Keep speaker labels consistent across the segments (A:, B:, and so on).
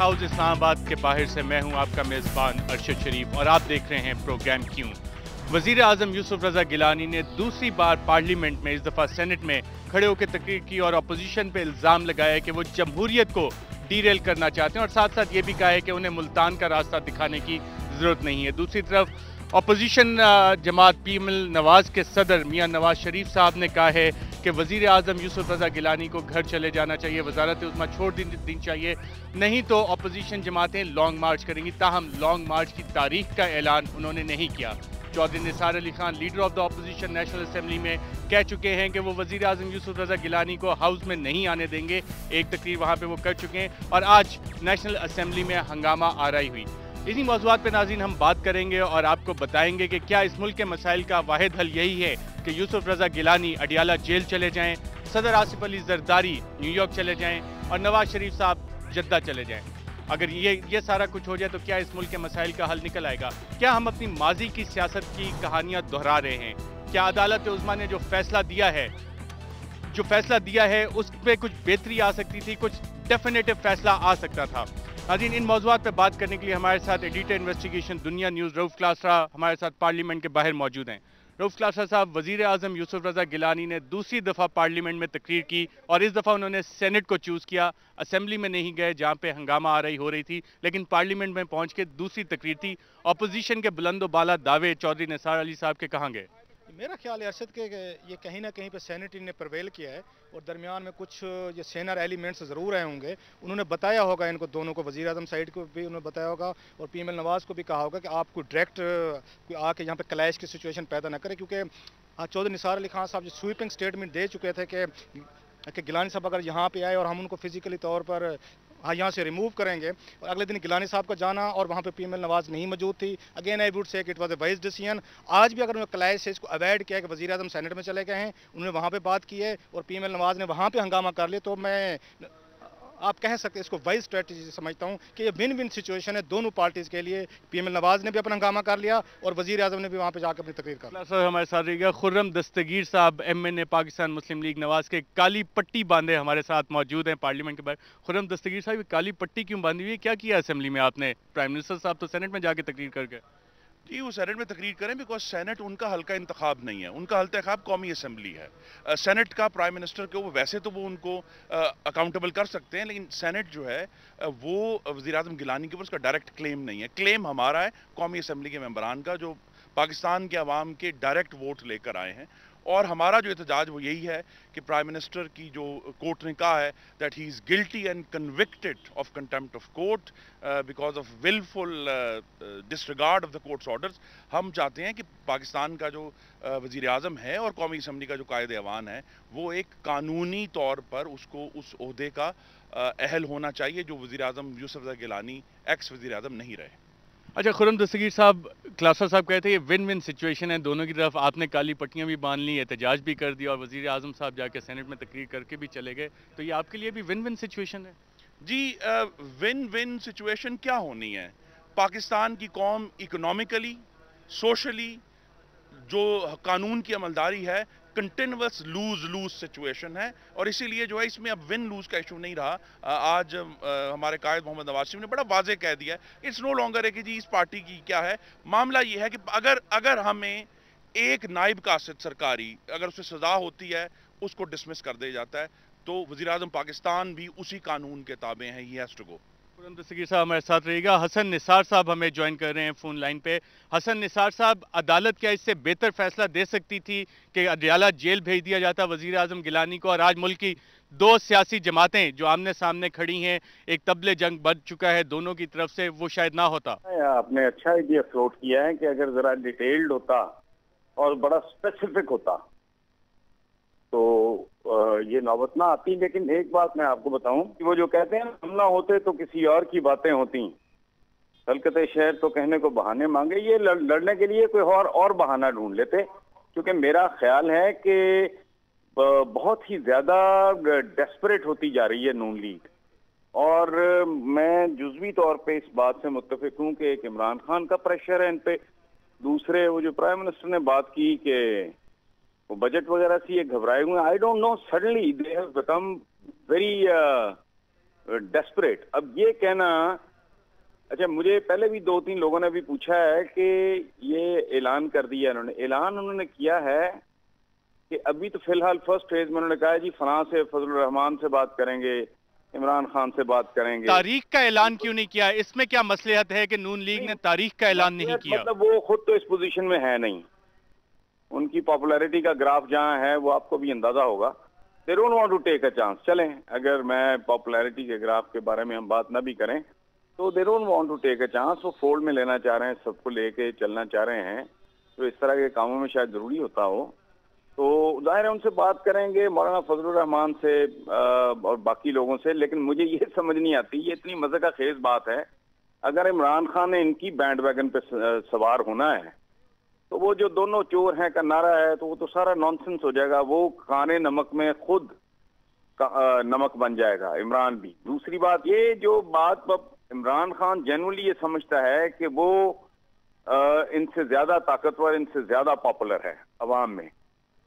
A: House Islamabad के बाहर से मैं हूं आपका मेज़बान अरशद शरीफ और आप देख रहे हैं प्रोग्राम क्यों। वज़ीर आज़म यूसुफ रज़ा गिलानी ने दूसरी बार पार्लियामेंट में, इस दफ़ा सेनेट में खड़े होकर तकरीर की और अपोजिशन पे इल्ज़ाम लगाया कि वो जमहूरियत को डीरेल करना चाहते हैं और साथ साथ ये भी कहा है कि उन्हें मुल्तान का रास्ता दिखाने की ज़रूरत नहीं है। दूसरी तरफ अपोजिशन जमात पीएमएल नवाज़ के सदर मियां नवाज शरीफ साहब ने कहा है कि वज़ीर आज़म यूसुफ रज़ा गिलानी को घर चले जाना चाहिए, वज़ारत उज़्मा छोड़ देनी चाहिए, नहीं तो अपोजिशन जमातें लॉन्ग मार्च करेंगी। ताहम लॉन्ग मार्च की तारीख का ऐलान उन्होंने नहीं किया। Chaudhry Nisar Ali Khan leader of the opposition national assembly में कह चुके हैं कि वो वज़ीर आज़म यूसुफ रज़ा गिलानी को हाउस में नहीं आने देंगे। एक तकरीर वहाँ पे वो कर चुके हैं और आज नेशनल असेंबली में हंगामा आराई हुई। इन्हीं मौज़ूआत पे नाज़रीन हम बात करेंगे और आपको बताएंगे कि क्या इस मुल्क के मसाइल का वाहिद हल यही है कि यूसुफ रज़ा गिलानी अडियाला जेल चले जाएं, सदर आसिफ अली ज़रदारी न्यूयॉर्क चले जाएं और नवाज शरीफ साहब जद्दा चले जाएं। अगर ये सारा कुछ हो जाए तो क्या इस मुल्क के मसाइल का हल निकल आएगा? क्या हम अपनी माजी की सियासत की कहानियाँ दोहरा रहे हैं? क्या अदालत उज़्मा ने जो फैसला दिया है उस पर कुछ बेहतरी आ सकती थी, कुछ डेफिनेटिव फैसला आ सकता था? नाज़रीन, इन मौज़ूआत पर बात करने के लिए हमारे साथ एडिटर इन्वेस्टिगेशन दुनिया न्यूज़ रऊफ़ क्लासरा हमारे साथ पार्लियामेंट के बाहर मौजूद हैं। रऊफ़ क्लासरा साहब, वज़ीर आज़म यूसुफ रज़ा गिलानी ने दूसरी दफ़ा पार्लियामेंट में तकरीर की और इस दफ़ा उन्होंने सेनेट को चूज़ किया। असेंबली में नहीं गए जहाँ पे हंगामा आ रही हो रही थी, लेकिन पार्लियामेंट में पहुँच के दूसरी तकरीर थी। अपोजिशन के बुलंदो बाला दावे चौधरी निसार अली साहब के कहाँ गए?
B: मेरा ख्याल है अरशद के ये कहीं ना कहीं पे सेनेट ने प्रिवेल किया है और दरमियान में कुछ ये सेनर एलिमेंट्स ज़रूर आए होंगे। उन्होंने बताया होगा इनको दोनों को, वज़ीर आज़म साइड को भी उन्होंने बताया होगा और पीएमएल नवाज़ को भी कहा होगा कि आप कोई डायरेक्ट आके यहाँ पे क्लैश की सिचुएशन पैदा ना करें, क्योंकि चौधरी निसार अली खान साहब जो स्वीपिंग स्टेटमेंट दे चुके थे कि गिलानी साहब अगर यहाँ पे आए और हम उनको फिजिकली तौर पर यहाँ से रिमूव करेंगे, और अगले दिन गिलानी साहब का जाना और वहाँ पे पीएमएल नवाज़ नहीं मौजूद थी। Again I would say it was a wise decision. आज भी अगर उन्होंने क्लैश से इसको अवॉइड किया कि वज़ीर आज़म सेनेट में चले गए हैं, उन्होंने वहाँ पे बात की है और पीएमएल नवाज़ ने वहाँ पे हंगामा कर लिया, तो मैं आप कह सकते हैं इसको वाइज स्ट्रेटजी समझता हूँ कि ये विन विन सिचुएशन है दोनों पार्टीज़ के लिए। पीएमएल नवाज़ ने भी अपना हंगामा कर लिया और वज़ीर आज़म ने भी वहाँ पे जाकर अपनी तकरीर कर
A: सर हमारे साथ रहिएगा। खुर्रम दस्तगीर साहब एमएनए पाकिस्तान मुस्लिम लीग नवाज़ के काली पट्टी बांधे हमारे साथ मौजूद हैं पार्लियामेंट के बाहर। खुर्रम दस्तगीर साहब, काली पट्टी क्यों बांधी हुई है? क्या किया असेंबली में आपने? प्राइम मिनिस्टर साहब तो सेनेट में जाके तकरीर कर गए।
C: जी, वो सेनेट में तकरीर करें बिकॉज सेनेट उनका हल्का इंतखाब नहीं है, उनका हल्का इंतखाब कौमी असेंबली है। सेनेट का प्राइम मिनिस्टर को वैसे तो वो उनको अकाउंटेबल कर सकते हैं, लेकिन सेनेट जो है वो वज़ीर आज़म गिलानी के ऊपर उसका डायरेक्ट क्लेम नहीं है। क्लेम हमारा है कौमी असेंबली के मेंबरान का, जो पाकिस्तान के अवाम के डायरेक्ट वोट लेकर आए हैं। और हमारा जो एहतजाज वो यही है कि प्राइम मिनिस्टर की जो कोर्ट ने कहा है that he is guilty and convicted of contempt of court because of wilful disregard of the court's orders. हम चाहते हैं कि पाकिस्तान का जो वज़ीर आज़म है और कौमी असम्बली का जो कायदे अवान है वो एक कानूनी तौर पर उसको उस ओहदे का अहल होना चाहिए जो वज़ीर आज़म यूसुफ रज़ा गिलानी एक्स वज़ीर आज़म नहीं रहे।
A: अच्छा, खुर्रम दस्तगीर साहब, क्लासर साहब कहते हैं ये विन विन सिचुएशन है दोनों की तरफ। आपने काली पट्टियां भी बांध ली, एहतजाज भी कर दिया और वज़ीर आज़म साहब जाके सेनेट में तकरीर करके भी चले गए, तो ये आपके लिए भी विन विन सिचुएशन है?
C: जी, विन विन सिचुएशन क्या होनी है? पाकिस्तान की कौम इकोनॉमिकली, सोशली, जो कानून की अमलदारी है, कंटिन्यूअस लूज लूज सिचुएशन है और इसीलिए जो है इसमें अब विन लूज का इशू नहीं रहा। आज हमारे कायद मोहम्मद नवाज शरीफ ने बड़ा वाजे कह दिया है, इट्स नो लॉन्गर है कि जी इस पार्टी की क्या है। मामला ये है कि अगर हमें एक नायब कासिद सरकारी अगर उसे सजा होती है उसको डिसमिस कर दिया जाता है, तो वज़ीर आज़म पाकिस्तान भी उसी कानून के ताबे हैं। He has to go.
A: Khurram Dastgir साहब हमारे साथ रहेगा। हसन निसार साहब हमें ज्वाइन कर रहे हैं फ़ोन लाइन पे। हसन निसार साहब, अदालत क्या इससे बेहतर फैसला दे सकती थी कि अडियाला जेल भेज दिया जाता वज़ीर आज़म गिलानी को, और आज मुल्क की दो सियासी जमातें जो आमने सामने खड़ी हैं, एक तबले जंग बढ़ चुका है दोनों की तरफ से, वो शायद ना होता?
D: आपने अच्छा आइडिया फ्लोट किया है कि अगर जरा डिटेल्ड होता और बड़ा स्पेसिफिक होता तो ये नौबत ना आती। लेकिन एक बात मैं आपको बताऊं कि वो जो कहते हैं हम ना होते तो किसी और की बातें होती, हलकते शहर तो कहने को बहाने मांगे, ये लड़ने के लिए कोई और बहाना ढूंढ लेते। क्योंकि मेरा ख्याल है कि बहुत ही ज्यादा डेस्परेट होती जा रही है नून लीग, और मैं जुज़वी तौर पे इस बात से मुत्तफिक हूँ कि एक इमरान खान का प्रेशर है इन पे, दूसरे वो जो प्राइम मिनिस्टर ने बात की कि वो बजट वगैरह से ये घबराए हुए। I don't know, suddenly they have become very desperate. अब ये कहना, अच्छा मुझे पहले भी 2-3 लोगों ने भी पूछा है कि ये ऐलान कर दिया उन्होंने किया है कि अभी तो फिलहाल फर्स्ट फेज में उन्होंने कहा है जी फलां से फजलुर रहमान से बात करेंगे, इमरान खान से बात करेंगे।
A: तारीख का ऐलान क्यों नहीं किया? इसमें क्या मसलहत है कि नून लीग ने तारीख का ऐलान नहीं किया?
D: मतलब वो खुद तो इस पोजीशन में है नहीं, उनकी पॉपुलैरिटी का ग्राफ जहां है वो आपको भी अंदाजा होगा। They don't want to take a chance. चलें, अगर मैं पॉपुलैरिटी के ग्राफ के बारे में हम बात ना भी करें तो they don't want to take a chance. वो फोल्ड में लेना चाह रहे हैं, सबको लेके चलना चाह रहे हैं, तो इस तरह के कामों में शायद जरूरी होता हो। तो जाहिर है उनसे बात करेंगे, मौलाना फजलुर रहमान से और बाकी लोगों से। लेकिन मुझे ये समझ नहीं आती, ये इतनी मजे का खेज बात है, अगर इमरान खान ने इनकी बैंड वैगन पे सवार होना है तो वो जो दोनों चोर हैं का नारा है तो वो तो सारा नॉनसेंस हो जाएगा। वो खाने नमक में खुद नमक बन जाएगा, इमरान भी। दूसरी बात, ये जो बात इमरान खान जेन्युइनली ये समझता है कि वो इनसे ज्यादा ताकतवर, इनसे ज्यादा पॉपुलर है अवाम में,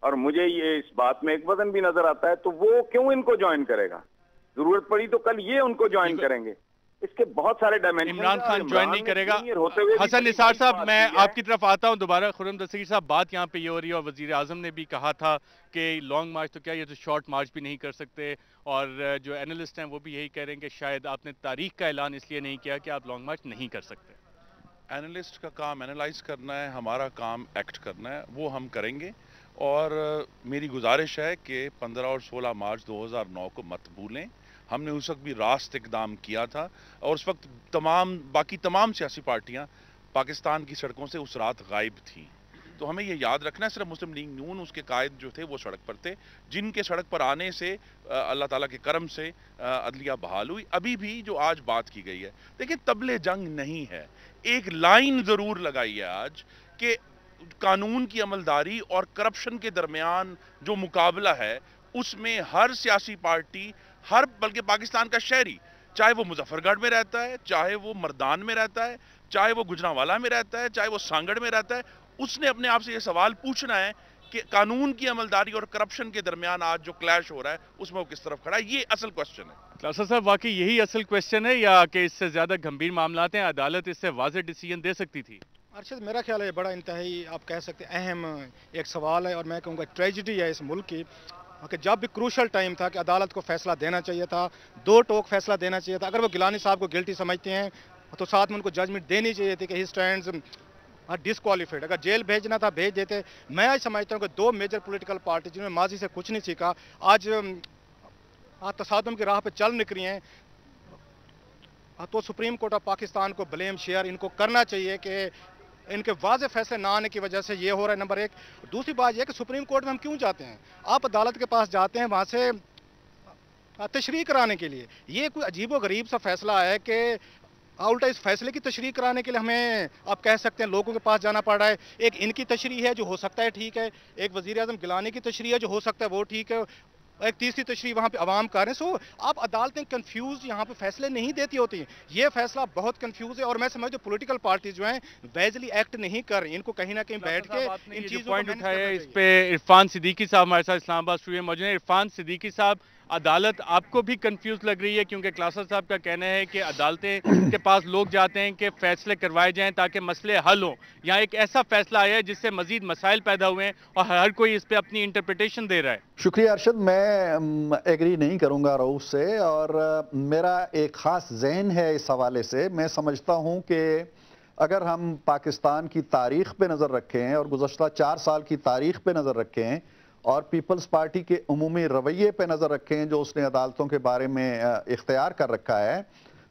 D: और मुझे ये इस बात में एक वजन भी नजर आता है, तो वो क्यों इनको ज्वाइन करेगा? जरूरत पड़ी तो कल ये उनको ज्वाइन करेंगे। इसके बहुत सारे डायमेंशन।
A: इमरान खान ज्वाइन नहीं करेगा। हसन निसार साहब, मैं आपकी तरफ आता हूं दोबारा। खुर्रम दस्तगीर साहब, बात यहाँ पे ये हो रही है, और वजीर आजम ने भी कहा था कि लॉन्ग मार्च तो क्या, ये तो शॉर्ट मार्च भी नहीं कर सकते, और जो एनालिस्ट हैं वो भी यही कह रहे हैं कि शायद आपने तारीख का ऐलान इसलिए नहीं किया कि आप लॉन्ग मार्च नहीं कर सकते।
C: एनालिस्ट का काम एनालाइज करना है, हमारा काम एक्ट करना है, वो हम करेंगे। और मेरी गुजारिश है कि 15 और 16 मार्च 2009 को मत भूलें। हमने उस वक्त भी रास्त इकदाम किया था, और उस वक्त बाकी तमाम सियासी पार्टियां पाकिस्तान की सड़कों से उस रात गायब थीं। तो हमें ये याद रखना है, सिर्फ मुस्लिम लीग नून, उसके कायद जो थे वो सड़क पर थे, जिनके सड़क पर आने से अल्लाह ताला के करम से अदलिया बहाल हुई। अभी भी जो आज बात की गई है, देखिए तबले जंग नहीं है, एक लाइन ज़रूर लगाई है आज कि कानून की अमलदारी और करप्शन के दरमियान जो मुकाबला है उसमें हर सियासी पार्टी, हर बल्कि पाकिस्तान का शहरी, चाहे वो मुजफ्फरगढ़ में रहता है, चाहे वो मर्दान में रहता है, चाहे वो गुजरांवाला में रहता है, चाहे वो सांगड़ में रहता है, उसने अपने आप से ये सवाल पूछना है कि कानून की अमलदारी और करप्शन के दरमियान आज जो क्लैश हो रहा है उसमें वो किस तरफ खड़ा है। ये असल क्वेश्चन है।
A: क्लासा साहब, वाकई यही असल क्वेश्चन है, या कि इससे ज्यादा गंभीर मामलात हैं, अदालत इससे वाज़ेह डिसीजन दे सकती थी?
B: अरशद, मेरा ख्याल है बड़ा इंतहाई, आप कह सकते हैं, अहम एक सवाल है, और मैं कहूँगा ट्रेजिडी है इस मुल्क की, कि जब भी क्रूशल टाइम था कि अदालत को फैसला देना चाहिए था, 2 टोक फैसला देना चाहिए था। अगर वो गिलानी साहब को गिल्टी समझते हैं तो साथ में उनको जजमेंट देनी चाहिए थी कि ही स्टैंड्स डिसक्वालीफाइड। अगर जेल भेजना था भेज देते। मैं आज समझता हूँ कि 2 मेजर पॉलिटिकल पार्टी जिन्होंने माजी से कुछ नहीं सीखा, आज तसादुम की राह पे चल निकली हैं, तो सुप्रीम कोर्ट ऑफ पाकिस्तान को ब्लेम शेयर इनको करना चाहिए कि इनके वाज़ेह फैसले ना आने की वजह से ये हो रहा है, नंबर 1। दूसरी बात यह कि सुप्रीम कोर्ट में हम क्यों जाते हैं? आप अदालत के पास जाते हैं वहाँ से तशरीह कराने के लिए। ये कोई अजीब व गरीब सा फैसला है कि उल्टा इस फैसले की तशरीह कराने के लिए हमें, आप कह सकते हैं, लोगों के पास जाना पड़ रहा है। एक इनकी तशरीह है जो हो सकता है ठीक है, एक वज़ीर आज़म गिलानी की तशरीह है जो हो सकता है वो ठीक है, एक तीसरी तशरीह वहाँ पे अवाम कर रहे हैं। सो आप अदालतें कंफ्यूज यहाँ पे फैसले नहीं देती होती हैं। ये फैसला बहुत कंफ्यूज है, और मैं समझती हूँ पॉलिटिकल पार्टीज जो हैं वैजली एक्ट नहीं कर रही, इनको कहीं ना कहीं बैठ के इन चीज़ों
A: पॉइंट उठाया है। इस पे इरफान सिद्दीकी साहब हमारे साथ इस्लामाबाद स्टूडियो में मौजूद हैं। इरफान सिद्दीकी साहब, अदालत आपको भी कंफ्यूज लग रही है, क्योंकि क्लासा साहब का कहना है कि अदालतें के पास लोग जाते हैं कि फैसले करवाए जाएं ताकि मसले हल हों। यहाँ एक ऐसा फैसला आया है जिससे मजीद मसाइल पैदा हुए हैं और हर कोई इस पे अपनी इंटरप्रिटेशन दे रहा है।
E: शुक्रिया अरशद, मैं एग्री नहीं करूंगा रऊफ से, और मेरा एक ख़ास ज़हन है इस हवाले से। मैं समझता हूँ कि अगर हम पाकिस्तान की तारीख़ पे नज़र रखें और गुज़श्ता 4 साल की तारीख़ पे नज़र रखें और पीपल्स पार्टी के उमूमी रवैये पे नज़र रखें जो उसने अदालतों के बारे में इख्तियार कर रखा है,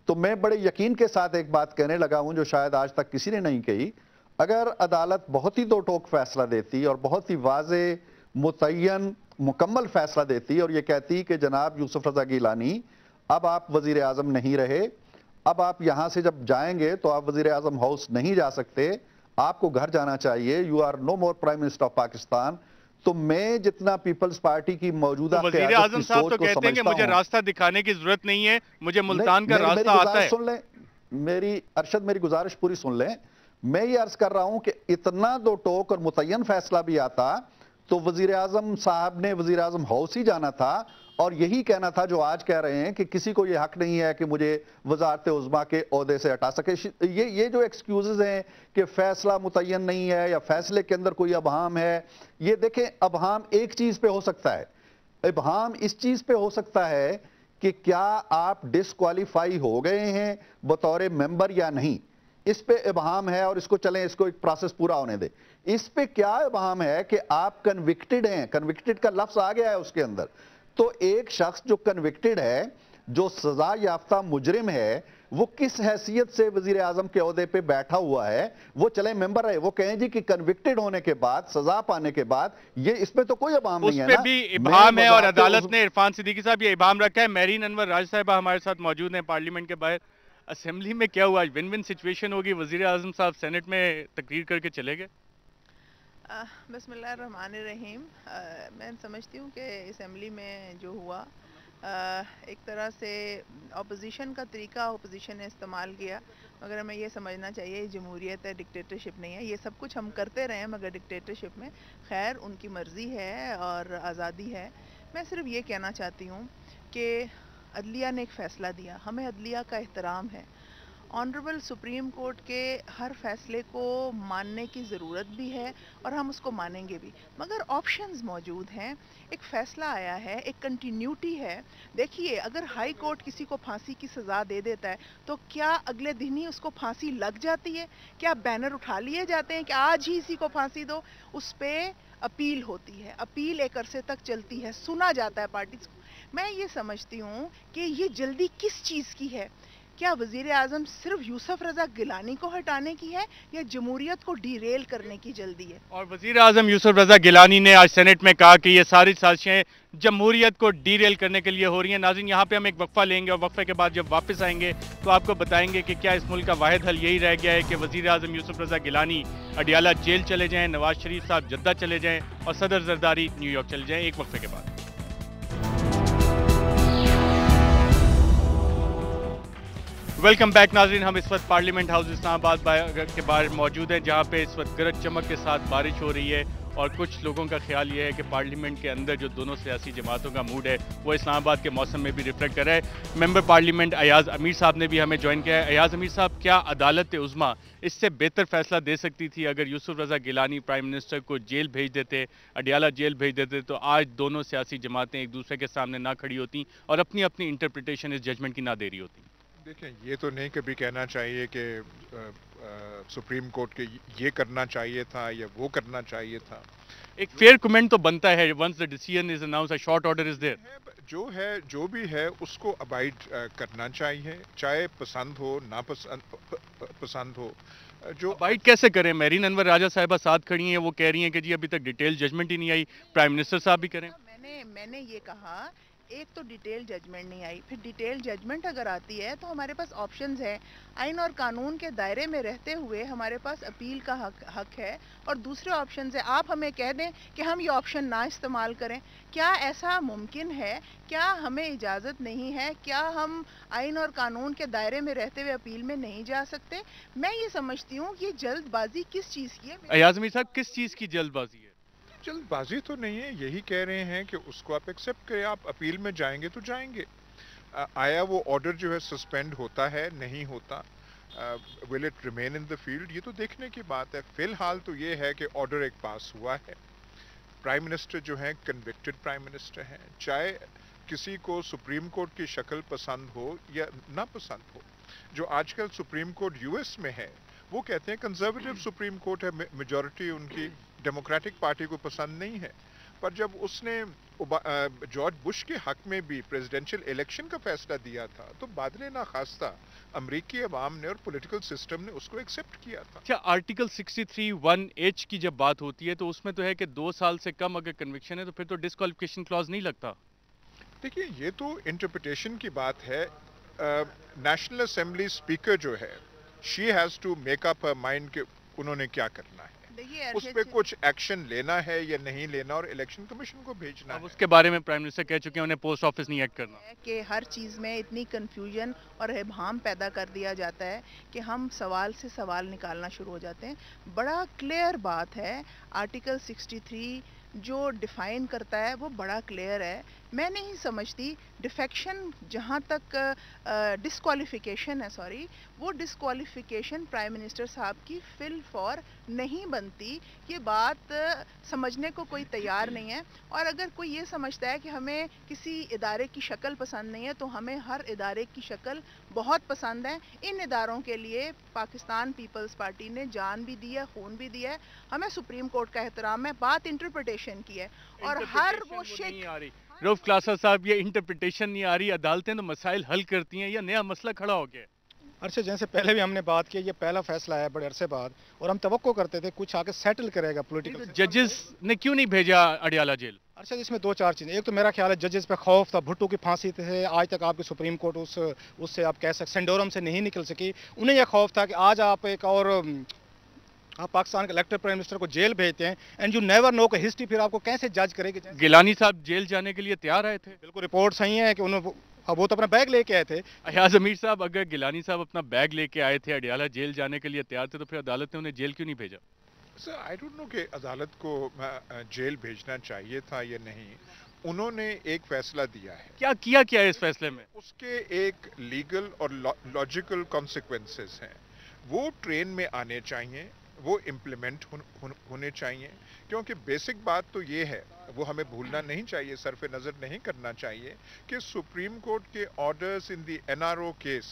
E: तो मैं बड़े यकीन के साथ एक बात कहने लगा हूँ जो शायद आज तक किसी ने नहीं कही। अगर अदालत बहुत ही 2 टोक फैसला देती और बहुत ही वाज़े, मुतय्यन, मुकम्मल फैसला देती और ये कहती कि जनाब यूसुफ रज़ा गिलानी, अब आप वज़ीर आज़म नहीं रहे, अब आप यहाँ से जब जाएंगे तो आप वज़ीर आज़म हाउस नहीं जा सकते, आपको घर जाना चाहिए, you are no more prime minister of Pakistan, तो मैं जितना पीपल्स पार्टी की मौजूदा
A: वज़ीर आज़म साहब तो कहते हैं कि मुझे रास्ता दिखाने की जरूरत नहीं है, मुझे मुल्तान का रास्ता आता है।
E: सुन लें मेरी अरशद, मेरी गुजारिश पूरी सुन लें। मैं ये अर्ज कर रहा हूं कि इतना 2 टोक और मुतय्यन फैसला भी आता تو وزیر اعظم صاحب نے وزیر اعظم ہاؤس ہی جانا تھا اور یہی کہنا تھا جو آج کہہ رہے ہیں کہ کسی کو یہ حق نہیں ہے کہ مجھے وزارت عظمیٰ کے عہدے سے ہٹا سکے. یہ جو ایکسکیوزز ہیں کہ فیصلہ متعین نہیں ہے یا فیصلے کے اندر کوئی ابہام ہے, یہ دیکھیں ابہام ایک چیز پہ ہو سکتا ہے, ابہام اس چیز پہ ہو سکتا ہے کہ کیا آپ ڈسکوالیفائی ہو گئے ہیں بطور ممبر یا نہیں, اس پہ ابہام ہے اور اس کو چلیں اس کو ایک پروسیس پورا ہونے دیں. اس پہ کیا ابہام ہے کہ آپ کنوکٹڈ ہیں, کنوکٹڈ کا لفظ آ گیا ہے اس کے اندر. تو ایک شخص جو کنوکٹڈ ہے, جو سزا یافتہ مجرم ہے, وہ کس حیثیت سے وزیر اعظم کے عہدے پہ بیٹھا ہوا ہے؟ وہ چلیں ممبر رہے, وہ کہیں جی کہ کنوکٹڈ ہونے کے بعد, سزا پانے کے بعد, یہ اس پہ تو کوئی ابہام نہیں ہے نا.
A: اس پہ بھی ابہام ہے اور عدالت نے عرفان صدیقی صاحب یہ ابہام رکھا ہے. میرین انور راج صاحبہ ہمارے ساتھ موجود ہیں پارلیمنٹ کے باہر. اسمبلی میں کیا ہوا, ون ون سچویشن ہوگی, وزیر اعظم صاحب سینٹ میں تقریر کر کے چلے گئے؟
F: بسم اللہ الرحمن الرحیم. میں سمجھتی ہوں کہ اسمبلی میں جو ہوا ایک طرح سے اپوزیشن کا طریقہ اپوزیشن نے استعمال کیا, مگر ہمیں یہ سمجھنا چاہیے جمہوریت ہے, ڈکٹیٹرشپ نہیں ہے. یہ سب کچھ ہم کرتے رہے ہیں مگر ڈکٹیٹرشپ میں خیر ان کی مرضی ہے اور آزادی ہے. میں صرف یہ کہنا چاہتی ہوں کہ عدلیہ نے ایک فیصلہ دیا, ہمیں عدلیہ کا احترام ہے. آنریبل سپریم کورٹ کے ہر فیصلے کو ماننے کی ضرورت بھی ہے اور ہم اس کو مانیں گے بھی, مگر آپشنز موجود ہیں. ایک فیصلہ آیا ہے, ایک کنٹینیوٹی ہے. دیکھیے اگر ہائی کورٹ کسی کو پھانسی کی سزا دے دیتا ہے تو کیا اگلے دن ہی اس کو پھانسی لگ جاتی ہے؟ کیا بینر اٹھا لیے جاتے ہیں کہ آج ہی اسی کو پھانسی دو؟ اس پہ اپیل ہوتی ہے, اپیل ایک عرصے تک چلتی ہے, سنا جاتا ہے پارٹیز کو. میں یہ سمجھتی ہوں کہ یہ جلدی کس چیز کی ہے؟ کیا وزیر اعظم صرف یوسف رضا گیلانی کو ہٹانے کی ہے یا جمہوریت کو ڈی ریل کرنے کی جلدی ہے؟
A: اور وزیر اعظم یوسف رضا گیلانی نے آج سینٹ میں کہا کہ یہ ساری سازشیں جمہوریت کو ڈی ریل کرنے کے لیے ہو رہی ہیں. ناظرین یہاں پہ ہم ایک وقفہ لیں گے اور وقفے کے بعد جب واپس آئیں گے تو آپ کو بتائیں گے کہ کیا اس ملک کا واحد حل یہی رہ گیا ہے کہ وزیر اعظم یوسف رضا گیلانی اڈیالہ جیل چلے جائیں, نواز شریف صاحب جدہ چلے جائیں اور صدر زرداری نیو یارک چلے جائیں. ایک وقفے کے بعد ویلکم بیک. ناظرین ہم اس وقت پارلیمنٹ ہاؤس اسلام آباد کے باہر موجود ہیں جہاں پہ اس وقت گرج چمک کے ساتھ بارش ہو رہی ہے اور کچھ لوگوں کا خیال یہ ہے کہ پارلیمنٹ کے اندر جو دونوں سیاسی جماعتوں کا موڈ ہے وہ اسلام آباد کے موسم میں بھی ریفلیکٹ کر رہا ہے. ممبر پارلیمنٹ ایاز امیر صاحب نے بھی ہمیں جوائن کیا ہے. ایاز امیر صاحب, کیا عدالت عظمیٰ اس سے بہتر فیصلہ دے سکتی تھی اگر یوسف رضا گیلانی پرائم منسٹر کو جیل بھیج دیتے, اڈیالہ جیل بھیج دیتے, تو آج دونوں سیاسی جماعتیں ایک دوسرے کے سامنے نہ کھڑی ہوتی اور اپنی اپنی انٹرپریٹیشن اس ججمنٹ کی نہ دے رہی ہوتی؟
G: دیکھیں یہ تو نہیں کبھی کہنا چاہیے کہ سپریم کورٹ کے یہ کرنا چاہیے تھا یا وہ کرنا چاہیے تھا.
A: ایک فیئر کمنٹ تو بنتا ہے once the decision is announced, a short order is there.
G: جو ہے جو بھی ہے اس کو ابائڈ کرنا چاہیے, چاہے پسند ہو نہ پسند ہو. جو
A: ابائڈ کیسے کریں؟ میرین انور راجہ صاحبہ ساتھ کھڑی ہیں, وہ کہہ رہی ہیں کہ جی ابھی تک ڈیٹیل ججمنٹ ہی نہیں آئی, پرائم منسٹر صاحب بھی کریں.
F: میں نے یہ کہا ایک تو ڈیٹیل ججمنٹ نہیں آئی, پھر ڈیٹیل ججمنٹ اگر آتی ہے تو ہمارے پاس آپشنز ہیں. آئین اور قانون کے دائرے میں رہتے ہوئے ہمارے پاس اپیل کا حق ہے اور دوسرے آپشنز ہیں. آپ ہمیں کہہ دیں کہ ہم یہ آپشن نہ استعمال کریں, کیا ایسا ممکن ہے؟ کیا ہمیں اجازت نہیں ہے؟ کیا ہم آئین اور قانون کے دائرے میں رہتے ہوئے اپیل میں نہیں جا سکتے؟ میں یہ سمجھتی ہوں کہ یہ جلد بازی کس چیز کی ہے.
A: ایاز امیر صاحب, کس چیز کی جلد بازی ہے؟
G: جلد بازی تو نہیں ہے, یہی کہہ رہے ہیں کہ اس کو آپ ایکسیپٹ کریں. آپ اپیل میں جائیں گے تو جائیں گے. آیا وہ آرڈر جو ہے سسپینڈ ہوتا ہے نہیں ہوتا, will it remain in the field, یہ تو دیکھنے کی بات ہے. فی الحال تو یہ ہے کہ آرڈر ایک پاس ہوا ہے. پرائم منسٹر جو ہیں کنوکٹڈ پرائم منسٹر ہیں, چاہے کسی کو سپریم کورٹ کی شکل پسند ہو یا نہ پسند ہو. جو آج کل سپریم کورٹ یو ایس میں ہے وہ کہتے ہیں کنزرویٹو سپریم کورٹ ہے, میجورٹی ان کی ڈیموکریٹک پارٹی کو پسند نہیں ہے. پر جب اس نے جارج بش کے حق میں بھی پریزیڈنشل الیکشن کا فیصلہ دیا تھا تو بادل ناخواستہ امریکی عوام نے اور پولیٹیکل سسٹم نے اس کو ایکسیپٹ کیا تھا.
A: اچھا, آرٹیکل 63(1)(h) کی جب بات ہوتی ہے تو اس میں تو ہے کہ 2 سال سے کم اگر کنوکشن ہے تو پھر تو ڈسکوالیفیکیشن کلاز نہیں لگتا.
G: دیکھیے یہ تو انٹرپریٹیشن کی بات ہے. نیشنل اسمبلی اسپیکر جو ہے she has to make up her mind کہ انہوں نے کیا کرنا ہے, اس پہ کچھ ایکشن لینا ہے یا نہیں لینا اور الیکشن کمیشن کو بھیجنا ہے.
A: اس کے بارے میں پرائم منسٹر کہہ چکے ہیں انہیں پوسٹ آفس نہیں ایکٹ کرنا.
F: کہ ہر چیز میں اتنی کنفیوژن اور ابہام پیدا کر دیا جاتا ہے کہ ہم سوال سے سوال نکالنا شروع ہو جاتے ہیں. بڑا کلیئر بات ہے, آرٹیکل 63 جو ڈیفائن کرتا ہے وہ بڑا کلیئر ہے. میں نہیں سمجھتی ڈیفیکشن جہاں تک ڈسکوالیفیکیشن ہے وہ ڈسکوالیفیکیشن پرائم منسٹر صاحب کی فل فور نہیں بنتی. یہ بات سمجھنے کو کوئی تیار نہیں ہے. اور اگر کوئی یہ سمجھتا ہے کہ ہمیں کسی ادارے کی شکل پسند نہیں ہے تو ہمیں ہر ادارے کی شکل بہت پسند ہے. ان اداروں کے لیے پاکستان پیپلز پارٹی نے جان بھی دی ہے, خون بھی دیا ہے. ہمیں سپریم کورٹ کا احترام ہے, بات انٹرپریٹیشن کی ہے. اور ہر وہ
A: رؤف کلاسا صاحب, یہ انٹرپریٹیشن نہیں آ رہی, عدالتیں تو مسائل حل کرتی ہیں, یا نیا مسئلہ کھڑا ہو گیا؟
B: عرصے جیسے پہلے بھی ہم نے بات کی, یہ پہلا فیصلہ ہے بڑے عرصے بعد, اور ہم توقع کرتے تھے کچھ آ کے سیٹل کرے گا پولیٹیکل.
A: ججز نے کیوں نہیں بھیجا اڈیالہ جیل؟
B: عرصے اس میں دو چار چیزیں. ایک تو میرا خیال ہے ججز پہ خوف تھا, بھٹو کی پھانسی سے آج تک آپ کی سپریم کورٹ اس سے آپ کہہ سکتے سینڈورم سے نہیں نکل سکی. انہیں یہ خوف تھا کہ آج آپ ایک اور آپ پاکستان کے الیکٹڈ پرائم منسٹر کو جیل بھیجتے ہیں, اینڈ یو نیور نو کہ ہسٹری پھر آپ کو کیسے جج کرے گی.
A: گیلانی صاحب جیل جانے کے لیے تیار آئے تھے؟
B: بالکل رپورٹ صحیح ہے کہ وہ تو اپنا بیگ لے کے آئے تھے.
A: ایاز امیر صاحب, اگر گیلانی صاحب اپنا بیگ لے کے آئے تھے, اڈیالہ جیل جانے کے لیے تیار تھے, تو پھر عدالت نے انہیں جیل کیوں نہیں بھیجا؟
G: سر آئی ڈونٹ نو کہ عدالت کو جیل بھیجنا چاہیے تھا یا نہیں. انہوں نے ایک فیصلہ دیا ہے.
A: کیا کیا ہے اس فیصلے میں؟
G: اس کے ایک لیگل اور لاجیکل کانسیکوینسز ہیں, وہ ٹرین میں آنے چاہیے, وہ امپلیمنٹ ہونے چاہیے. کیونکہ بیسک بات تو یہ ہے, وہ ہمیں بھولنا نہیں چاہیے, صرف نظر نہیں کرنا چاہیے کہ سپریم کورٹ کے آرڈرز ان دی NRO کیس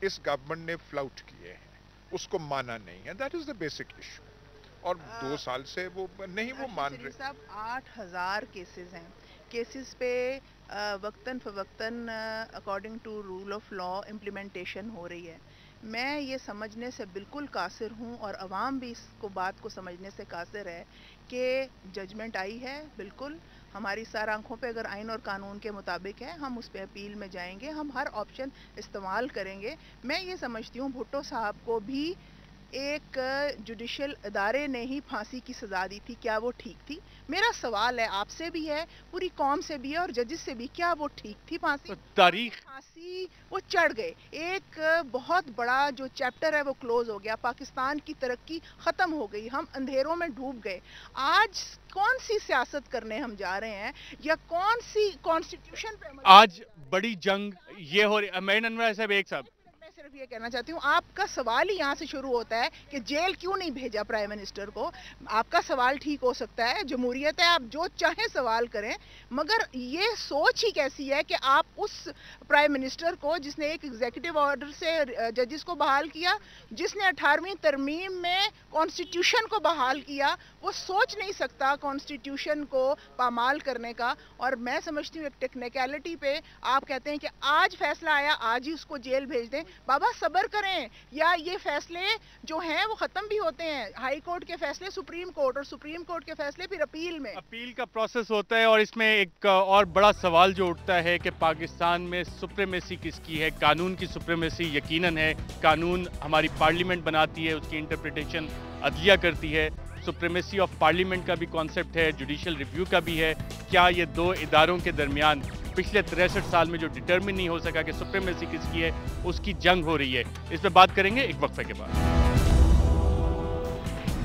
G: اس گورنمنٹ نے فلاؤٹ کیے ہیں, اس کو مانا نہیں ہے. That is the basic issue. اور 2 سال سے وہ نہیں وہ مان رہے.
F: صاحب 8000 کیسز ہیں. کیسز پہ وقتاً فوقتاً according to rule of law implementation ہو رہی ہے. میں یہ سمجھنے سے بالکل قاصر ہوں, اور عوام بھی اس بات کو سمجھنے سے قاصر ہے کہ ججمنٹ آئی ہے. بالکل ہماری سار آنکھوں پہ اگر آئین اور قانون کے مطابق ہے, ہم اس پہ اپیل میں جائیں گے, ہم ہر آپشن استعمال کریں گے. میں یہ سمجھتی ہوں بھٹو صاحب کو بھی ایک جوڈیشل ادارے نے ہی پھانسی کی سزا دی تھی, کیا وہ ٹھیک تھی؟ میرا سوال ہے, آپ سے بھی ہے, پوری قوم سے بھی ہے, اور ججز سے بھی, کیا وہ ٹھیک تھی پھانسی؟ پھانسی وہ چڑھ گئے, ایک بہت بڑا جو چیپٹر ہے وہ کلوز ہو گیا, پاکستان کی ترقی ختم ہو گئی, ہم اندھیروں میں ڈوب گئے. آج کون سی سیاست کرنے ہم جا رہے ہیں, یا کون سی کانسٹیٹیوشن پہ
A: آج بڑی جنگ یہ ہو رہی؟ میں انور صاحب ایک صاحب
F: صرف یہ کہنا چاہتی ہوں, آپ کا سوال ہی یہاں سے شروع ہوتا ہے کہ جیل کیوں نہیں بھیجا پرائم منسٹر کو. آپ کا سوال ٹھیک ہو سکتا ہے, جمہوریت ہے, آپ جو چاہیں سوال کریں, مگر یہ سوچ ہی کیسی ہے کہ آپ اس پرائم منسٹر کو جس نے ایک ایگزیکٹو آرڈر سے ججز کو بحال کیا, جس نے 18ویں ترمیم میں کانسٹیٹیوشن کو بحال کیا, وہ سوچ نہیں سکتا کانسٹیٹیوشن کو پامال کرنے کا. اور میں سمجھتی ہوں ایک ٹیکنیکلٹی پہ آپ کہتے ہیں کہ آج فیصلہ آیا, آج ہی اس کو جیل بھیج دیں. بابا صبر کریں, یا یہ فیصلے جو ہیں وہ ختم بھی ہوتے ہیں. ہائی کورٹ کے فیصلے سپریم کورٹ, اور سپریم کورٹ کے فیصلے پھر اپیل میں.
A: اپیل کا پروسیس ہوتا ہے. اور اس میں ایک اور بڑا سوال جو اٹھتا ہے کہ پاکستان میں سپریمیسی کس کی ہے؟ قانون کی سپریمیسی یقیناً ہے, قانون ہماری پارلیمنٹ بناتی ہے, اس کی انٹرپریٹیشن عدلیہ کرتی ہے. سپریمیسی آف پارلیمنٹ کا بھی کانسیپٹ ہے, جوڈیشل ریویو کا بھی ہے. کیا یہ دو اداروں کے درمیان پچھلے 63 سال میں جو ڈٹرمن نہیں ہو سکا کہ سپریمیسی کس کی ہے, اس کی جنگ ہو رہی ہے؟ اس پہ بات کریں گے ایک وقفے کے بعد.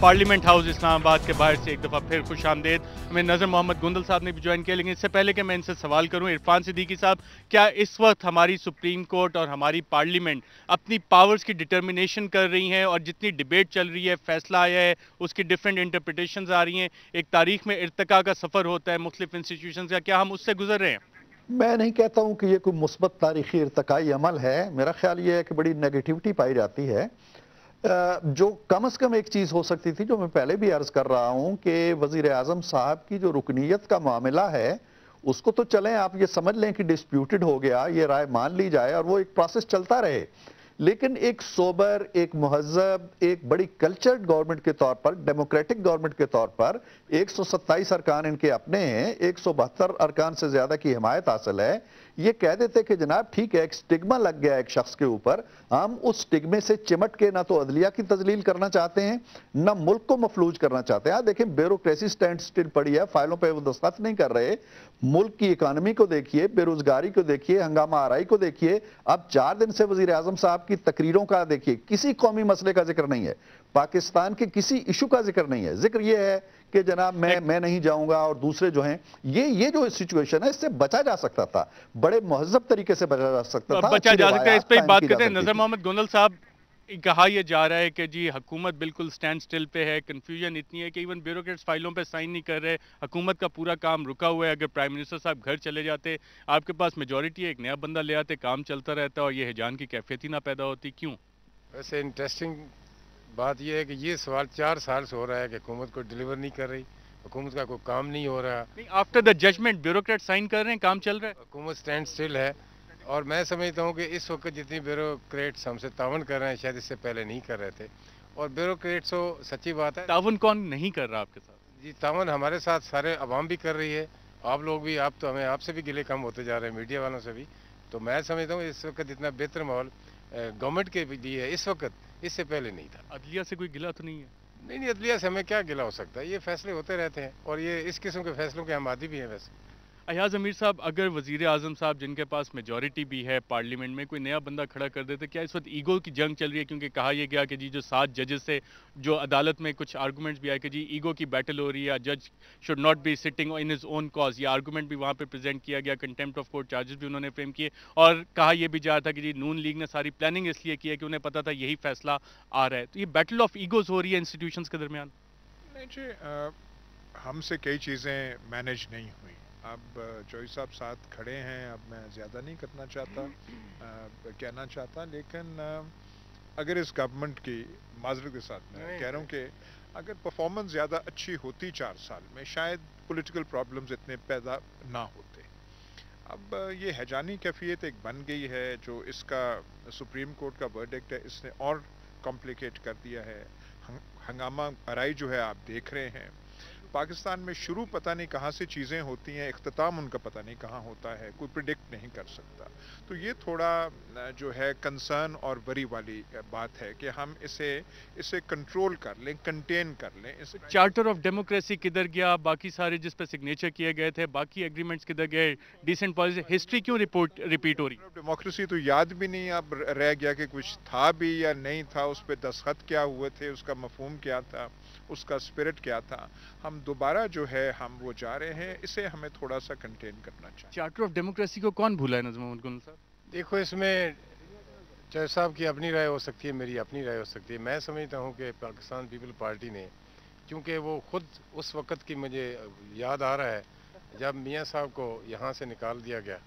A: پارلیمنٹ ہاؤس اسلام آباد کے باہر سے ایک دفعہ پھر خوش آمدید. ہمیں نظر محمد گندل صاحب نے بھی جوائن کیا, لیکن اس سے پہلے کہ میں ان سے سوال کروں, عرفان صدیقی صاحب, کیا اس وقت ہماری سپریم کورٹ اور ہماری پارلیمنٹ اپنی پاورز کی ڈٹرمنیشن کر رہی ہیں, اور جتنی ڈیبیٹ چل رہی ہے, فیصلہ آیا ہے, اس کی ڈیفرنٹ انٹرپریٹیشنز آ رہی ہیں, ایک تاریخ میں ارتقاء کا سفر ہوتا ہے مختلف انسٹیٹیوشنز کا, کیا ہم اس سے گزر رہے ہیں؟
E: میں نہیں کہتا ہوں کہ یہ کوئی مثبت تاریخی ارتقائی عمل ہے. میرا خیال یہ ہے کہ بڑی نیگیٹیوٹی پائی جاتی ہے. جو کم از کم ایک چیز ہو سکتی تھی, جو میں پہلے بھی عرض کر رہا ہوں, کہ وزیر اعظم صاحب کی جو رکنیت کا معاملہ ہے, اس کو تو چلیں آپ یہ سمجھ لیں کہ ڈسپیوٹڈ ہو گیا, یہ رائے مان لی جائے اور وہ ایک پروسیس چلتا رہے. لیکن ایک سوبر, ایک مہذب, ایک بڑی کلچرڈ گورنمنٹ کے طور پر, ڈیموکریٹک گورنمنٹ کے طور پر, 127 ارکان ان کے اپنے ہیں, 172 ارکان سے زیادہ کی حمایت حاصل ہے, یہ کہہ دیتے کہ جناب ٹھیک ہے, ایک سٹگما لگ گیا ایک شخص کے اوپر, ہم اس سٹگمے سے چمٹ کے نہ تو عدلیہ کی تذلیل کرنا چاہتے ہیں, نہ ملک کو مفلوج کرنا چاہتے ہیں. دیکھیں بیوروکریسی سٹینڈ سٹل پڑی ہے, فائلوں پہ وہ دستخط نہیں کر رہے. ملک کی اکانومی کو دیکھیے, بے روزگاری کو دیکھیے, ہنگامہ آرائی کو دیکھیے. اب 4 دن سے وزیر اعظم صاحب کی تقریروں کا دیکھیے, کسی قومی مسئلے کا ذکر نہیں ہے. पाकिस्तान के किसी इशू का जिक्र नहीं है। जिक्र ये है कि जनाब मैं नहीं जाऊंगा और दूसरे जो हैं, ये जो सिचुएशन है इससे बचा जा सकता था, बड़े महज़ब तरीके से बचा जा सकता था,
A: बचा जा सकता है। इस पे बात करते हैं। नजर मोहम्मद गोंदल साहब, कहा यह जा रहा है कि जी हुकूमत बिल्कुल स्टैंड स्टिल पे है, कंफ्यूजन इतनी है कि इवन ब्यूरोक्रेट्स फाइलों पे साइन नहीं कर रहे, हुकूमत का पूरा काम रुका हुआ है। अगर प्राइम मिनिस्टर साहब घर चले जाते, आपके पास मेजॉरिटी है, एक नया बंदा ले आते, काम चलता रहता और ये हिजान की कैफियत ही ना पैदा होती। क्यों?
H: वैसे इंटरेस्टिंग बात यह है कि ये सवाल 4 साल से हो रहा है कि हुकूमत को डिलीवर नहीं कर रही, हुकूमत का कोई काम नहीं हो रहा।
A: After the judgement bureaucrat sign कर रहे हैं, काम चल रहा है,
H: हुकूमत स्टैंड स्टिल है। और मैं समझता हूँ कि इस वक्त जितनी ब्यूरोक्रेट्स हमसे तावन कर रहे हैं, शायद इससे पहले नहीं कर रहे थे। और ब्यूरोक्रेट्स तो सच्ची बात है,
A: तावन कौन नहीं कर रहा आपके साथ?
H: जी तावन हमारे साथ सारे अवाम भी कर रही है, आप लोग भी, आप तो हमें आपसे भी गिले कम होते जा रहे हैं, मीडिया वालों से भी। तो मैं समझता हूँ इस वक्त इतना बेहतर माहौल गवर्नमेंट के लिए है इस वक्त, इससे पहले नहीं था।
A: अदलिया से कोई गिला तो नहीं है?
H: नहीं, अदलिया से हमें क्या गिला हो सकता है, ये फैसले होते रहते हैं और ये इस किस्म के फैसलों के हम आदी भी हैं। वैसे
A: अयाज अमीर साहब, अगर वजीर आजम साहब जिनके पास मेजॉरिटी भी है पार्लियामेंट में, कोई नया बंदा खड़ा कर देते, क्या इस वक्त ईगो की जंग चल रही है? क्योंकि कहा यह गया कि जी जो 7 जजेस से जो अदालत में कुछ आर्गूमेंट्स भी आए कि जी ईगो की बैटल हो रही है, जज should not be sitting in his own cause, ये आर्गूमेंट भी वहाँ पे प्रेजेंट किया गया, कंटेम्प्ट ऑफ कोर्ट चार्जेस भी उन्होंने फ्रेम किए। और कहा यह भी जा रहा था कि जी नून लीग ने सारी प्लानिंग इसलिए की है कि उन्हें पता था यही फैसला आ रहा है। तो ये बैटल ऑफ ईगोज हो रही है इंस्टीट्यूशंस के दरमियान।
G: नहीं जी, हमसे कई चीज़ें मैनेज नहीं हुई। अब चौधरी साहब साथ खड़े हैं, अब मैं ज़्यादा नहीं करना चाहता, कहना चाहता, लेकिन अगर इस गवर्नमेंट की माजरत के साथ मैं कह रहा हूँ कि अगर परफॉर्मेंस ज़्यादा अच्छी होती 4 साल में, शायद पॉलिटिकल प्रॉब्लम्स इतने पैदा ना होते। अब ये हैजानी कैफियत एक बन गई है, जो इसका सुप्रीम कोर्ट का वर्डिक्ट है इसने और कॉम्प्लिकेट कर दिया है। हंगामा आराई जो है आप देख रहे हैं, पाकिस्तान में शुरू पता नहीं कहाँ से चीज़ें होती हैं, इख्तिताम उनका पता नहीं कहाँ होता है, कोई प्रिडिक्ट नहीं कर सकता। तो ये थोड़ा जो है कंसर्न और वरी वाली बात है कि हम इसे कंट्रोल कर लें, कंटेन कर लें। इसे
A: चार्टर ऑफ डेमोक्रेसी किधर गया? बाकी सारे जिस पर सिग्नेचर किए गए थे, बाकी एग्रीमेंट्स किधर गए? डिसेंट पॉलिसी, हिस्ट्री क्यों रिपीट हो रही?
G: डेमोक्रेसी तो याद भी नहीं अब रह गया कि कुछ था भी या नहीं था, उस पर दस्तखत क्या हुए थे, उसका मफहूम क्या था, उसका स्पिरिट क्या था। हम दोबारा जो है हम वो जा रहे हैं, इसे हमें थोड़ा सा कंटेन करना चाहिए।
A: चार्टर ऑफ डेमोक्रेसी को कौन भूला है नजर मोहम्मद गोंदल साहब?
H: देखो, इसमें चौधरी साहब की अपनी राय हो सकती है, मेरी अपनी राय हो सकती है। मैं समझता हूँ कि पाकिस्तान पीपल पार्टी ने, क्योंकि वो खुद उस वक़्त की मुझे याद आ रहा है जब मियाँ साहब को यहाँ से निकाल दिया गया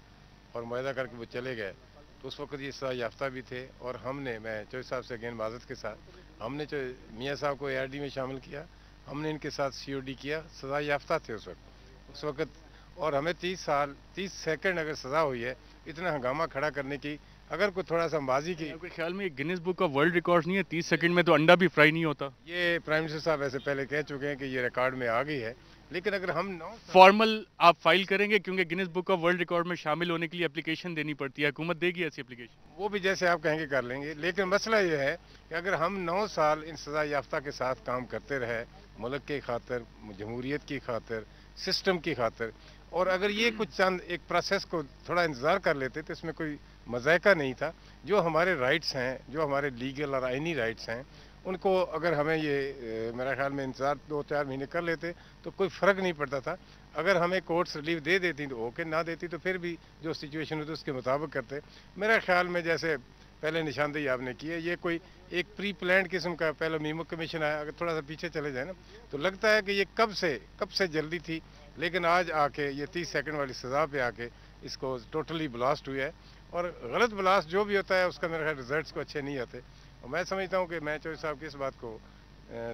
H: और मुआहदा करके वो चले गए, तो उस वक्त ये सजा याफ्ता भी थे। और हमने, मैं चौधरी साहब से अगेन माजरत के साथ, हमने जो मियाँ साहब को ARD में शामिल किया, हमने इनके साथ COD किया, सजा याफ्ता थे उस वक्त। और हमें 30 सेकंड अगर सज़ा हुई है इतना हंगामा खड़ा करने की, अगर कोई थोड़ा सा अंबाजी की,
A: आपके ख्याल में Guinness book of world record नहीं है? 30 सेकंड में तो अंडा भी फ्राई नहीं होता।
H: ये प्राइम मिनिस्टर साहब ऐसे पहले कह चुके हैं कि ये रिकॉर्ड में आ गई है। लेकिन अगर हम
A: फॉर्मल आप फाइल करेंगे, क्योंकि Guinness book of world record में शामिल होने के लिए एप्लीकेशन देनी पड़ती है, हुकूमत देगी ऐसी एप्लीकेशन?
H: वो भी जैसे आप कहेंगे कर लेंगे। लेकिन मसला ये है कि अगर हम 9 साल इन सजा याफ्ता के साथ काम करते रहे, मुल्क की खातिर, जमहूरियत की खातिर, सिस्टम की खातिर, और अगर ये कुछ चंद एक प्रोसेस को थोड़ा इंतज़ार कर लेते तो इसमें कोई मज़ायका नहीं था। जो हमारे राइट्स हैं, जो हमारे लीगल और आइनी राइट्स हैं, उनको अगर हमें ये मेरा ख्याल में इंतज़ार 2-4 महीने कर लेते तो कोई फ़र्क नहीं पड़ता था। अगर हमें कोर्ट्स रिलीफ दे देती तो ओके, ना देती तो फिर भी जो सिचुएशन होती उसके मुताबिक करते। मेरा ख्याल में जैसे पहले निशानदेही आपने की है, ये कोई एक प्री प्लान्ड किस्म का पहले मीमो कमीशन आया, अगर थोड़ा सा पीछे चले जाए ना तो लगता है कि ये कब से जल्दी थी। लेकिन आज आके ये 30 सेकंड वाली सज़ा पे आके इसको टोटली ब्लास्ट हुआ है। और गलत ब्लास्ट जो भी होता है उसका मेरे ख्याल रिजल्ट्स को अच्छे नहीं आते। और मैं समझता हूँ कि मैं चौधरी साहब की इस बात को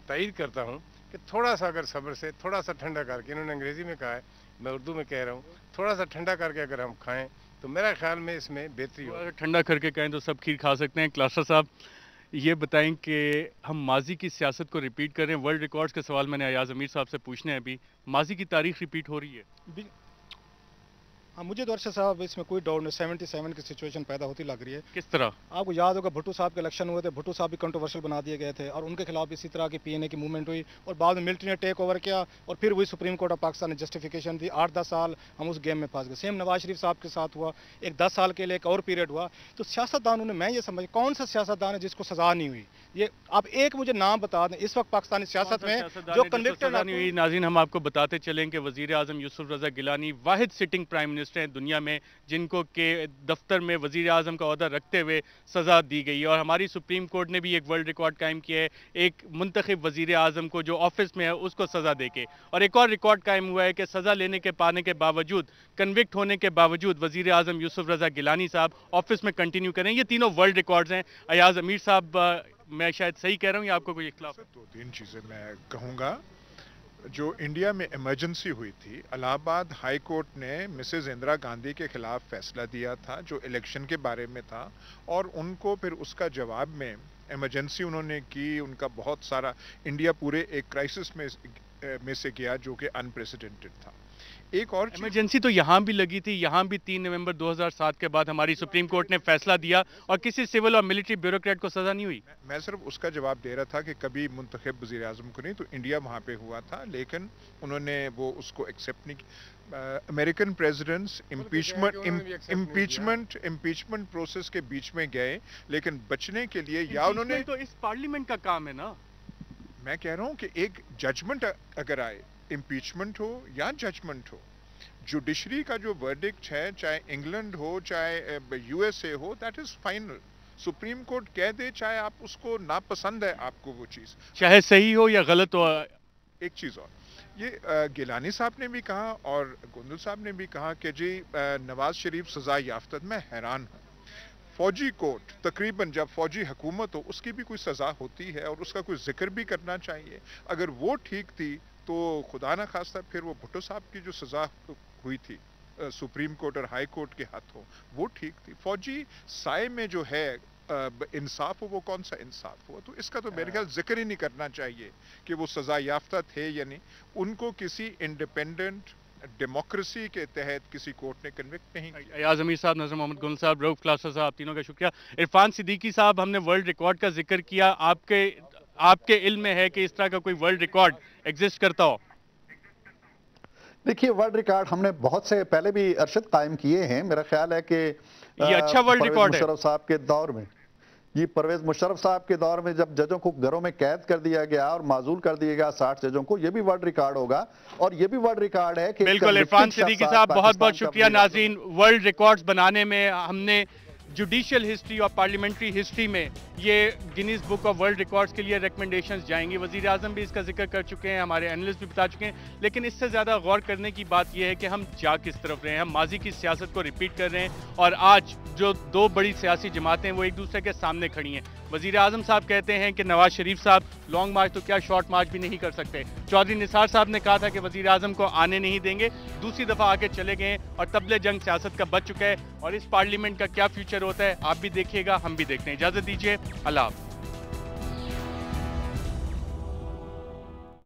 H: तायीद करता हूँ कि थोड़ा सा अगर सब्र से, थोड़ा सा ठंडा करके, इन्होंने अंग्रेज़ी में कहा है, मैं उर्दू में कह रहा हूँ, थोड़ा सा ठंडा करके अगर हम खाएँ तो मेरा ख्याल में इसमें बेहतरी हो।
A: ठंडा करके कहें तो सब खीर खा सकते हैं। क्लास्टर साहब, ये बताएं कि हम माजी की सियासत को रिपीट कर रहे हैं। वर्ल्ड रिकॉर्ड्स के सवाल मैंने अयाज अमीर साहब से पूछने हैं। अभी माजी की तारीख रिपीट हो रही है?
B: हाँ, मुझे तो अरशद साहब इसमें कोई डाउट नहीं, 77 की सिचुएशन पैदा होती लग रही है।
A: किस तरह?
B: आपको याद होगा भुट्टो साहब के इलेक्शन हुए थे, भुट्टो साहब भी कंट्रोवर्शियल बना दिए गए थे और उनके खिलाफ इसी तरह की पीएनए की मूवमेंट हुई और बाद में मिलिट्री ने टेक ओवर किया और फिर वही सुप्रीम कोर्ट ऑफ पाकिस्तान ने जस्टिफिकेशन दी। 8-10 साल हम उस गेम में फंस गए। सेम नवाज शरीफ साहब के साथ हुआ, एक 10 साल के लिए एक और पीरियड हुआ। तो सियासतदानों ने, मैं ये समझ, कौन सा सियासतदान है जिसको सजा नहीं हुई? ये आप एक मुझे नाम बता दें इस वक्त पाकिस्तानी सियासत में जो कन्विक्टेड
A: नहीं हुई। नाज़रीन, हम आपको बताते चलें कि वज़ीर आज़म यूसुफ रज़ा गिलानी वाहिद सिटिंग प्राइम मिनिस्टर हैं दुनिया में जिनको के दफ्तर में वज़ीर आज़म का ओहदा रखते हुए सज़ा दी गई है। और हमारी सुप्रीम कोर्ट ने भी एक वर्ल्ड रिकॉर्ड कायम किया है, एक मुंतखब वज़ीर आज़म को जो ऑफिस में है उसको सज़ा देके। और एक और रिकॉर्ड कायम हुआ है कि सज़ा लेने के पाने के बावजूद, कन्विक्ट होने के बावजूद वज़ीर आज़म यूसुफ रज़ा गिलानी साहब ऑफिस में कंटिन्यू करें। ये तीनों वर्ल्ड रिकॉर्ड्स हैं। अयाज अमीर साहब, मैं शायद सही कह रहा हूँ या आपको कोई इख्तिलाफ?
G: 2-3 चीज़ें मैं कहूँगा। जो इंडिया में इमरजेंसी हुई थी, इलाहाबाद हाई कोर्ट ने मिसेस इंदिरा गांधी के खिलाफ फैसला दिया था जो इलेक्शन के बारे में था, और उनको फिर उसका जवाब में इमरजेंसी उन्होंने की। उनका बहुत सारा इंडिया पूरे एक क्राइसिस में से गया जो कि अनप्रेसिडेंटेड था। एक और
A: इमरजेंसी तो यहाँ भी लगी थी, यहाँ भी 3 नवंबर 2007 के बाद हमारी सुप्रीम कोर्ट ने फैसला दिया और किसी सिविल और मिलिट्री ब्यूरोक्रेट को सजा नहीं हुई।
G: मैं सिर्फ उसका जवाब दे रहा था कि कभी मुंतखब वज़ीर आज़म को नहीं, तो इंडिया वहाँ पे हुआ था, लेकिन उन्होंने वो उसको एक्सेप्ट नहीं किया। अमेरिकन प्रेसिडेंट्स इम्पीचमेंट प्रोसेस के बीच में गए, लेकिन बचने के लिए या उन्होंने,
A: तो इस पार्लियामेंट का काम है ना।
G: मैं कह रहा हूँ कि एक जजमेंट अगर आए, इम्पीचमेंट हो या जजमेंट हो, जुडिशरी का जो वर्डिक्ट है, चाहे इंग्लैंड हो चाहे यूएसए हो, that is final. Supreme court कह दे, चाहे आप उसको नापसंद है आपको वो चीज़,
A: चाहे सही हो या गलत हो।
G: एक चीज़ और, ये गिलानी साहब ने भी कहा और गोंदल साहब ने भी कहा कि जी नवाज शरीफ सजा याफ्ता। मैं हैरान हूँ। फौजी कोर्ट, तकरीबन जब फौजी हुकूमत हो उसकी भी कोई सज़ा होती है और उसका कोई जिक्र भी करना चाहिए। अगर वो ठीक थी तो खुदा न खास्ता फिर वो भुट्टो साहब की जो सज़ा हुई थी सुप्रीम कोर्ट और हाई कोर्ट के हाथों, वो ठीक थी। फौजी साए में जो है इंसाफ हो, वो कौन सा इंसाफ हुआ? तो इसका तो मेरे ख्याल जिक्र ही नहीं करना चाहिए कि वो सज़ा याफ्ता थे या नहीं। उनको किसी इंडिपेंडेंट डेमोक्रेसी के तहत किसी कोर्ट ने कन्विक्ट नहीं किया।
A: अयाज अमीर साहब, नज़र मोहम्मद गुल साहब, रऊफ क्लासा साहब, आप तीनों का शुक्रिया। इरफान सिद्दीकी साहब, हमने वर्ल्ड रिकॉर्ड का जिक्र किया, आपके इल्म में है कि इस तरह का कोई वर्ल्ड रिकॉर्ड एग्जिस्ट करता हो?
E: देखिए, वर्ल्ड रिकॉर्ड हमने बहुत से पहले भी अरशद कायम किए हैं। मेरा ख्याल है कि
A: ये अच्छा वर्ल्ड रिकॉर्ड है।
E: मुशर्रफ साहब के दौर में, ये परवेज मुशर्रफ साहब के दौर में जब जजों को घरों में कैद कर दिया गया और माजूल कर दिया गया 60 जजों को, ये भी वर्ल्ड रिकॉर्ड होगा। और ये भी वर्ल्ड रिकॉर्ड है कि
A: बिल्कुल। इरफान सिद्दीकी साहब, बहुत बहुत शुक्रिया। नाज़रीन, वर्ल्ड रिकॉर्ड्स बनाने में हमने जुडिशियल हिस्ट्री और पार्लियामेंट्री हिस्ट्री में ये Guinness book of world records के लिए रिकमेंडेशंस जाएंगी। वज़ीर आज़म भी इसका जिक्र कर चुके हैं, हमारे एनालिस्ट भी बता चुके हैं। लेकिन इससे ज़्यादा गौर करने की बात यह है कि हम जा किस तरफ रहे हैं। हम माजी की सियासत को रिपीट कर रहे हैं और आज जो 2 बड़ी सियासी जमातें वो एक दूसरे के सामने खड़ी हैं। वज़ीर आज़म साहब कहते हैं कि नवाज शरीफ साहब लॉन्ग मार्च तो क्या शॉर्ट मार्च भी नहीं कर सकते। चौधरी निसार साहब ने कहा था कि वज़ीर आज़म को आने नहीं देंगे, दूसरी दफ़ा आके चले गए और तबले जंग सियासत का बच चुका है। और इस पार्लियामेंट का क्या फ्यूचर होता है आप भी देखिएगा, हम भी देखते हैं। इजाज़त दीजिए, अल्लाह हाफ़िज़।